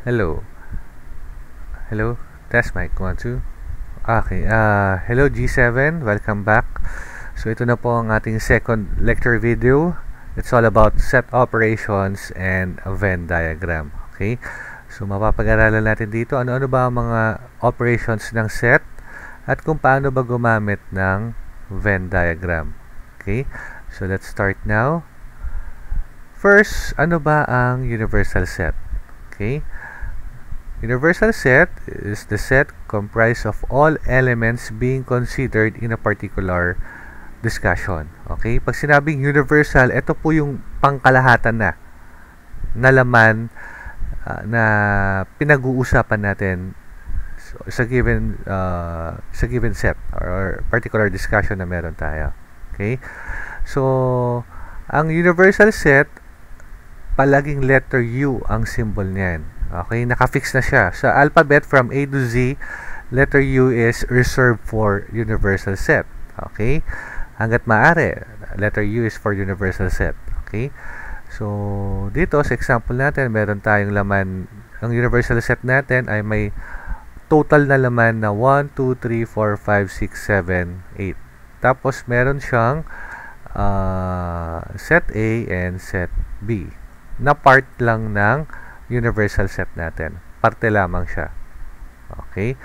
Hello. Hello. Test mic. 1, 2. Okay. Hello G7. Welcome back. So ito na po ang ating second lecture video. It's all about set operations and a Venn diagram. Okay. So mapapag-aralan natin dito ano-ano ba ang mga operations ng set at kung paano ba gumamit ng Venn diagram. Okay. So let's start now. First, ano ba ang universal set? Okay. Universal set is the set comprised of all elements being considered in a particular discussion. Okay? Pag sinabing universal, ito po yung pangkalahatan na laman na pinag-uusapan natin sa given set or particular discussion na meron tayo. Okay? So, ang universal set, palaging letter U ang symbol niyan. Okay, naka-fix na siya. Sa alphabet from A to Z, letter U is reserved for universal set. Okay? Hanggat maaari, letter U is for universal set. Okay? So, dito sa example natin, meron tayong laman. Ang universal set natin ay may total na laman na 1, 2, 3, 4, 5, 6, 7, 8. Tapos, meron siyang set A and set B na part lang ng universal set natin. Parte lamang siya. Okay?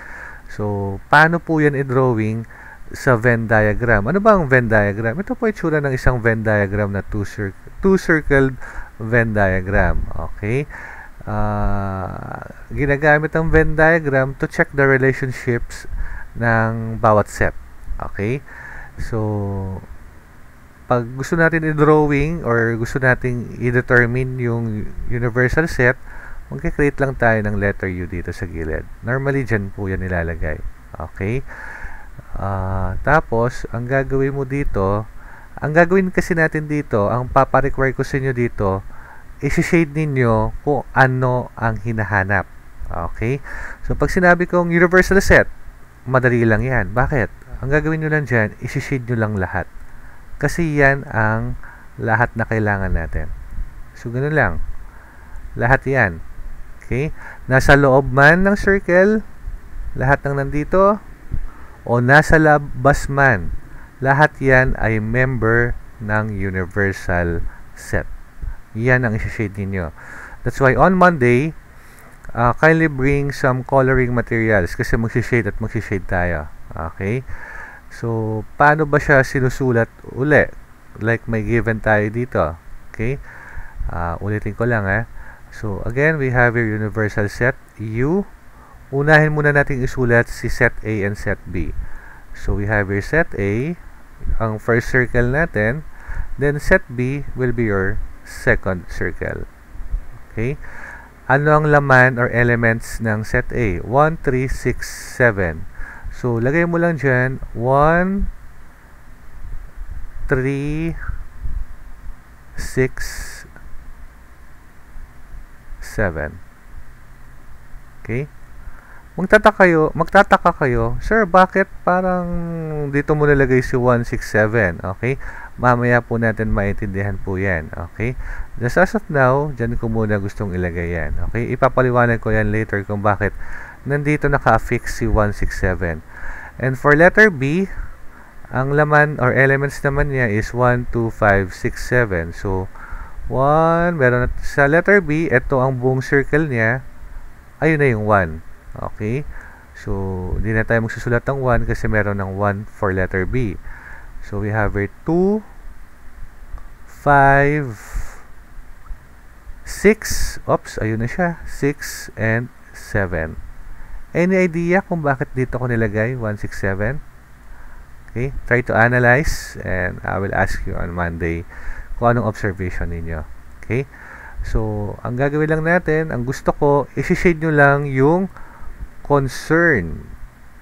So, paano po yan i-drawing sa Venn diagram? Ano ba ang Venn diagram? Ito po itsura ng isang Venn diagram na two-circled Venn diagram. Okay? Ginagamit ang Venn diagram to check the relationships ng bawat set. Okay? So, pag gusto natin i-drawing or gusto nating i-determine yung universal set, magkakreate lang tayo ng letter U dito sa gilid. Normally, dyan po yan nilalagay. Okay? Tapos, ang gagawin mo dito, ang gagawin kasi natin dito, ang paparequire ko sa inyo dito, isi-shade ninyo kung ano ang hinahanap. Okay? So, pag sinabi kong universal set, madali lang yan. Bakit? Ang gagawin nyo lang dyan, isi-shade nyo lang lahat. Kasi yan ang lahat na kailangan natin. So, ganun lang. Lahat yan. Okay? Nasa loob man ng circle, lahat ng nandito, o nasa labas man, lahat yan ay member ng universal set. Yan ang isi-shade ninyo. That's why on Monday, kindly bring some coloring materials kasi mag-shade at mag-shade tayo. Okay? So, paano ba siya sinusulat uli? Like may given tayo dito. Okay? Ulitin ko lang So, again, we have your universal set U. Unahin muna natin isulat si set A and set B. So, we have your set A, ang first circle natin. Then, set B will be your second circle. Okay? Ano ang laman or elements ng set A? 1, 3, 6, 7. So, lagay mo lang dyan, 1, 3, 6, 7. Okay? Magtataka kayo, sir, bakit parang dito mo nalagay si 1, 6, 7? Okay? Mamaya po natin maintindihan po yan. Okay? Just as of now, dyan ko muna gustong ilagay yan. Okay? Ipapaliwanag ko yan later kung bakit nandito naka-affix si 1, 6, 7. And for letter B, ang laman or elements naman niya is 1, 2, 5, 6, 7. So, 1, meron sa letter B, ito ang buong circle niya, ayun na yung 1. Okay? So, hindi na tayo magsusulat ng 1 kasi meron ng 1 for letter B. So, we have here 2, 5, 6, oops, ayun na siya, 6 and 7. Any idea kung bakit dito ko nilagay 1, 6, 7? Okay, try to analyze and I will ask you on Monday kung anong observation ninyo. Okay, so ang gagawin lang natin, ang gusto ko, isi-shade nyo lang yung concern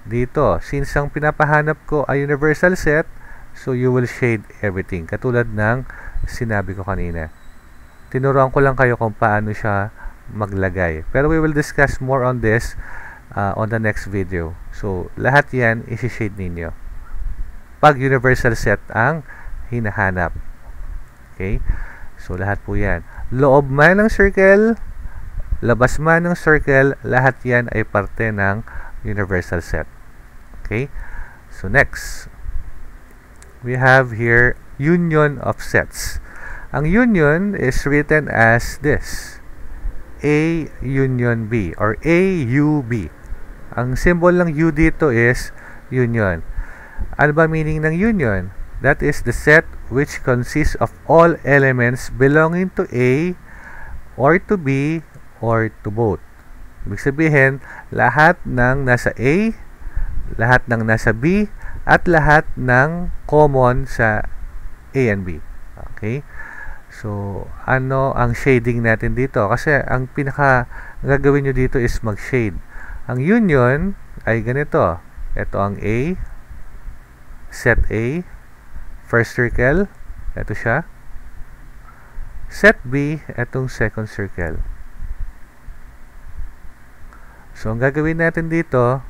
dito. Since ang pinapahanap ko ay universal set, so you will shade everything. Katulad ng sinabi ko kanina. Tinuruan ko lang kayo kung paano siya maglagay. Pero we will discuss more on this on the next video. So, lahat yan isi-shade ninyo pag universal set ang hinahanap. Okay? So, lahat po yan. Loob man ng circle, labas man ng circle, lahat yan ay parte ng universal set. Okay? So next, we have here union of sets. Ang union is written as this: A union B or AUB. Ang symbol ng U dito is union. Ano ba meaning ng union? That is the set which consists of all elements belonging to A or to B or to both. Ibig sabihin, lahat ng nasa A, lahat ng nasa B, at lahat ng common sa A and B. Okay? So, ano ang shading natin dito? Kasi ang pinaka gagawin nyo dito is mag-shade. Ang union ay ganito. Ito ang A, set A, first circle, ito siya. Set B, itong second circle. So, ang gagawin natin dito,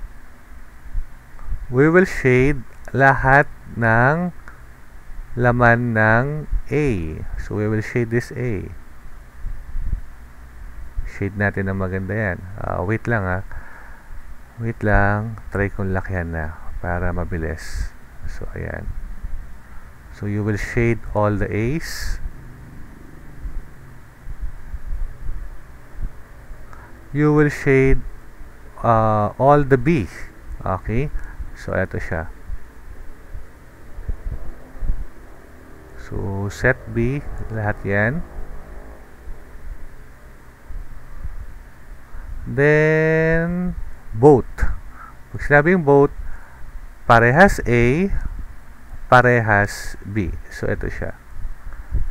we will shade lahat ng laman ng A. So, we will shade this A. Shade natin ng maganda yan. Wait lang ha. Wait lang. Try kong lakyan na para mabilis. So, ayan. So, you will shade all the A's. You will shade all the B. Okay? So, eto siya. So, set B, lahat yan. Then, both. Pag sinabing both, parehas A, parehas B. So, ito siya.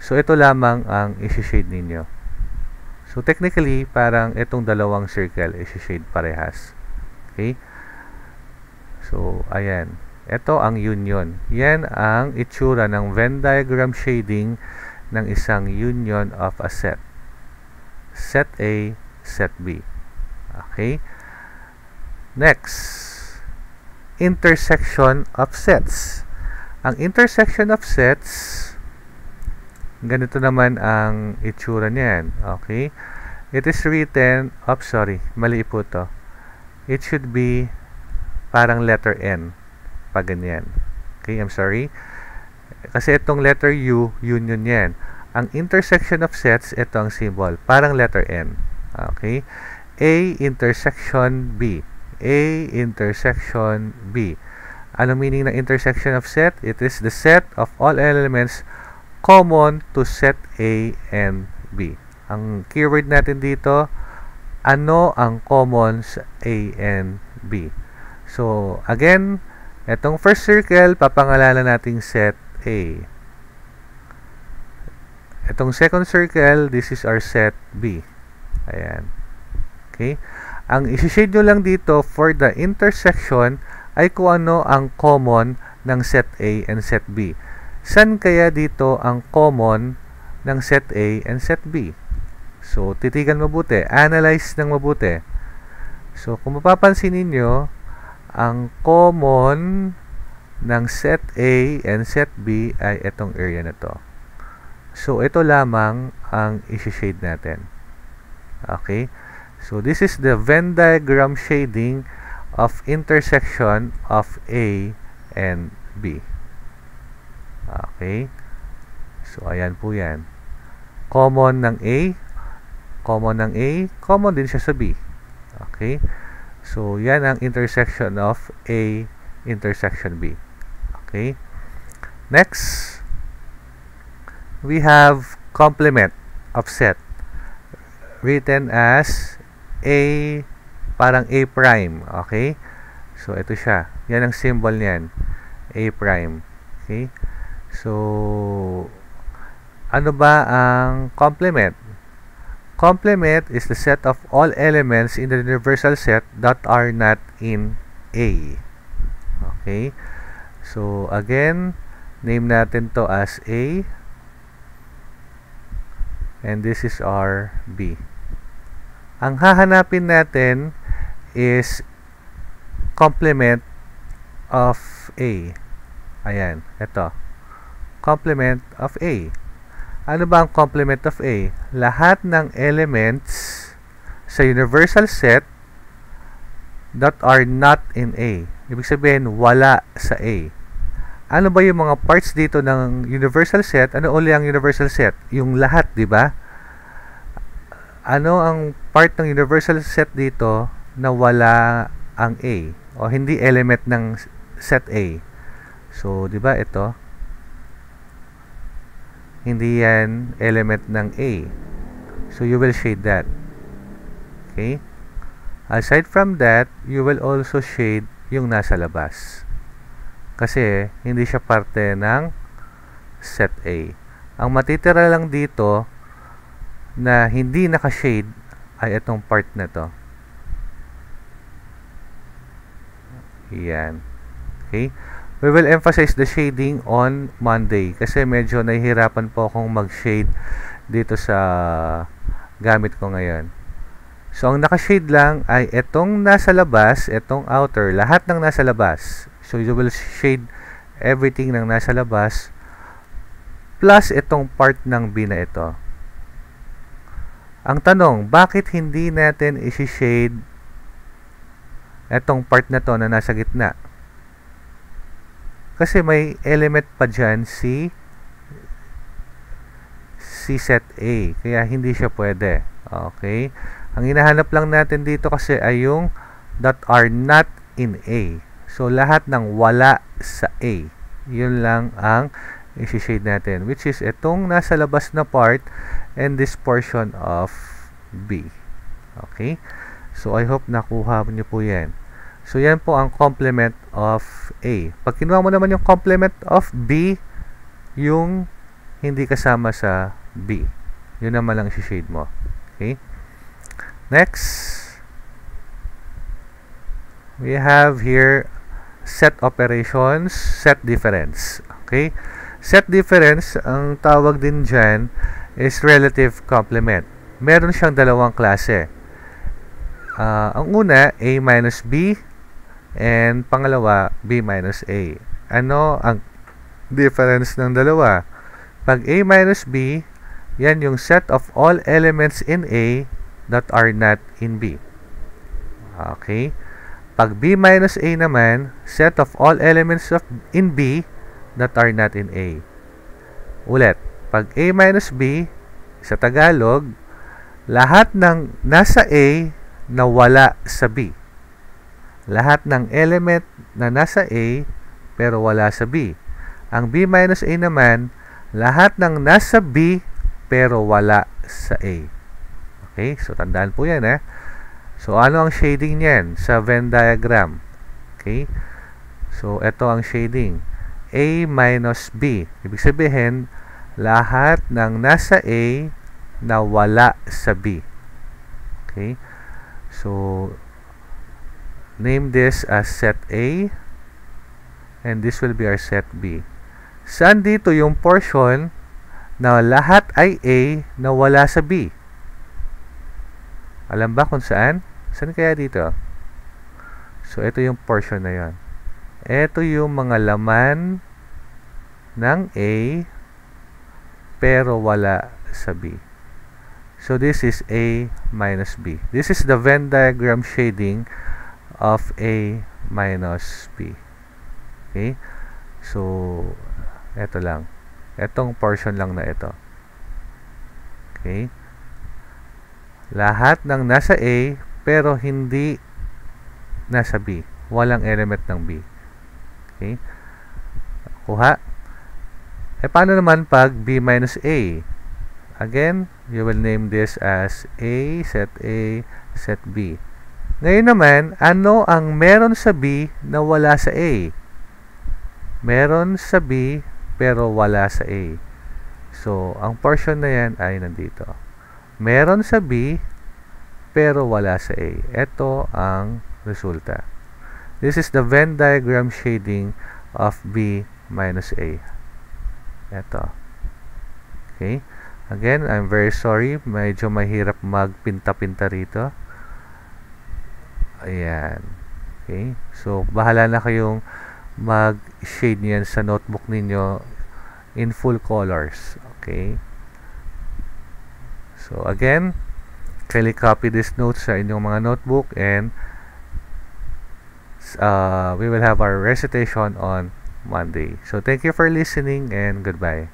So, ito lamang ang isi-shade ninyo. So, technically, parang itong dalawang circle isi-shade parehas. Okay? So, ayan. Ito ang union. Yan ang itsura ng Venn diagram shading ng isang union of a set. Set A, set B. Okay? Next, intersection of sets. Ang intersection of sets, ganito naman ang itsura niyan. Okay? It is written, mali po to. It should be parang letter N. Pag ganyan. Okay, I'm sorry. Kasi itong letter U, union yan. Ang intersection of sets, ito ang symbol. Parang letter N. Okay? A intersection B. A intersection B. Ano meaning ng intersection of set? It is the set of all elements common to set A and B. Ang keyword natin dito, ano ang common sa A and B? So, again, itong first circle, papangalanan nating set A. Itong second circle, this is our set B. Ayan. Okay? Ang isi-shade nyo lang dito for the intersection ay kung ano ang common ng set A and set B. San kaya dito ang common ng set A and set B? So, titigan mabuti. Analyze ng mabuti. So, kung mapapansin ninyo, ang common ng set A and set B ay itong area na to. So, ito lamang ang isi-shade natin. Okay? So, this is the Venn diagram shading of intersection of A and B. Okay? So, ayan po yan. Common ng A, common ng A, common din siya sa B. Okay? So, yan ang intersection of A intersection B. Okay? Next, we have complement of set written as A, parang A prime. Okay? So, ito siya. Yan ang symbol niyan. A prime. Okay? So, ano ba ang complement? Complement is the set of all elements in the universal set that are not in A. Okay? So, again, name natin to as A. And this is our B. Ang hahanapin natin is complement of A. Ayan, ito. Complement of A. Ano ba ang complement of A? Lahat ng elements sa universal set that are not in A. Ibig sabihin, wala sa A. Ano ba yung mga parts dito ng universal set? Ano uli ang universal set? Yung lahat, di ba? Ano ang part ng universal set dito na wala ang A o hindi element ng set A? So, di ba ito? Hindi yan element ng A. So, you will shade that. Okay? Aside from that, you will also shade yung nasa labas. Kasi, hindi siya parte ng set A. Ang matitira lang dito na hindi naka-shade ay itong part na to. Yan. Okay? We will emphasize the shading on Monday kasi medyo nahihirapan po akong mag-shade dito sa gamit ko ngayon. So, ang naka-shade lang ay itong nasa labas, itong outer, lahat ng nasa labas. So, you will shade everything ng nasa labas plus itong part ng B na ito. Ang tanong, bakit hindi natin isi-shade itong part na to na nasa gitna? Kasi may element pa dyan si set A. Kaya hindi siya pwede. Okay? Ang hinahanap lang natin dito kasi ay yung that are not in A. So, lahat ng wala sa A. Yun lang ang isi-shade natin. Which is itong nasa labas na part and this portion of B. Okay? So, I hope nakuha niyo po yan. So, yan po ang complement of A. Pag kinuha mo naman yung complement of B, yung hindi kasama sa B. Yun naman lang isi-shade mo. Okay? Next, we have here set operations, set difference. Okay? Set difference, ang tawag din dyan is relative complement. Meron siyang dalawang klase. Ang una, A minus B, and pangalawa, B minus A. Ano ang difference ng dalawa? Pag A minus B, yan yung set of all elements in A that are not in B. Okay? Pag B minus A naman, set of all elements in B that are not in A. Ulit, pag A minus B, sa Tagalog, lahat ng nasa A na wala sa B. Lahat ng element na nasa A pero wala sa B. Ang B minus A naman, lahat ng nasa B pero wala sa A. Okay? So, tandaan po yan, eh. So, ano ang shading niyan sa Venn diagram? Okay? So, ito ang shading. A minus B. Ibig sabihin, lahat ng nasa A na wala sa B. Okay? So, name this as set A and this will be our set B. Saan dito yung portion na lahat ay A na wala sa B? Alam ba kung saan? Saan kaya dito? So, ito yung portion na yan. Ito yung mga laman ng A pero wala sa B. So, this is A minus B. This is the Venn diagram shading of A minus B. Okay? So, ito lang. Itong portion lang na ito. Okay? Lahat ng nasa A, pero hindi nasa B. Walang element ng B. Okay? Kuha. Paano naman pag B minus A? Again, you will name this as A, set B. Ngayon naman, ano ang meron sa B na wala sa A? Meron sa B, pero wala sa A. So, ang portion na yan ay nandito. Meron sa B, pero wala sa A. Ito ang resulta. This is the Venn diagram shading of B minus A. Ito. Okay? Again, I'm very sorry. Medyo mahirap magpinta-pinta rito. Ayan. Okay? So, bahala na kayong mag-shade niyan sa notebook ninyo in full colors. Okay? So, again, kindly copy these notes sa inyong mga notebook, and we will have our recitation on Monday. So thank you for listening, and goodbye.